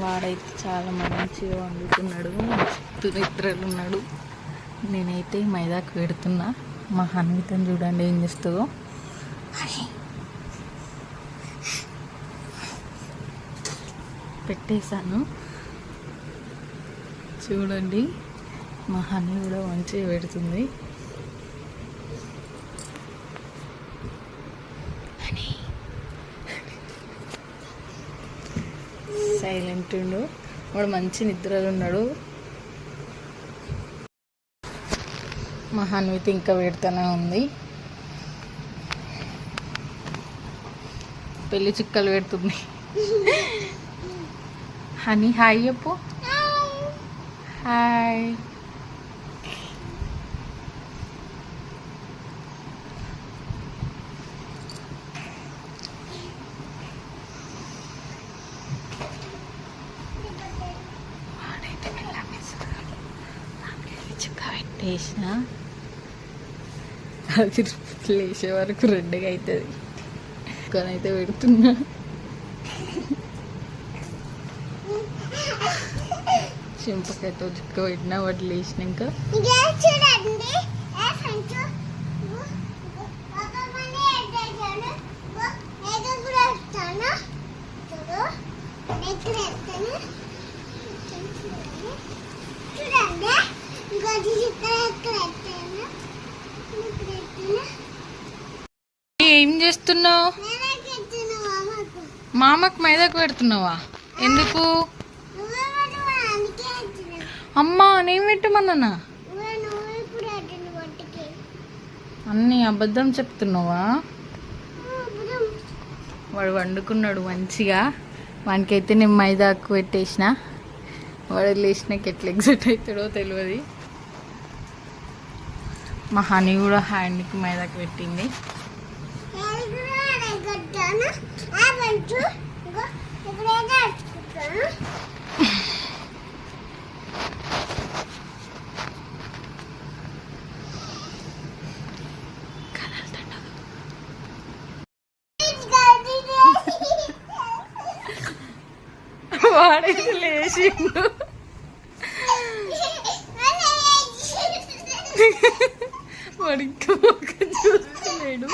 వాడైతే చాలా మంచిగా వండుతున్నాడు, మస్తు నిద్రలు ఉన్నాడు. నేనైతే మైదాకు పెడుతున్నా. మా హన్వితను చూడండి ఏం చేస్తుందో. పెట్టేశాను చూడండి. మా హనీ కూడా మంచిగా పెడుతుంది. సైలెంట్ ఉండు, వాడు మంచి నిద్రలు ఉన్నాడు. మా హన్విత ఇంకా పెడుతూనే ఉంది. పెళ్లి చుక్కలు పెడుతుంది. హనీ హాయ్ చెప్పు. హాయ్. వాడైతే చుక్క పెట్టేసిన అది లేచే వరకు రెడ్గా అవుతుంది. చుక్కనైతే పెడుతున్నా. చింపకాయతో చుక్క పెట్టినా వాటి లేచినాక ఏం చేస్తున్నావు? మామకు మైదాకు పెడుతున్నావా? ఎందుకు? అమ్మా నేను పెట్టమన్నా. అన్నీ అబద్ధం చెప్తున్నావా? వాడు వండుకున్నాడు మంచిగా. వానికైతే నేను మైదాకు పెట్టేసిన. వాడు లేచినాక ఎట్లా ఎగ్జైట్ అవుతాడో తెలియదు. మా హనీ కూడా హ్యాండ్కి మైదాకు పెట్టింది. వాడైతే లేచిండు. వాడు ఇంకా చూస్తలేడు.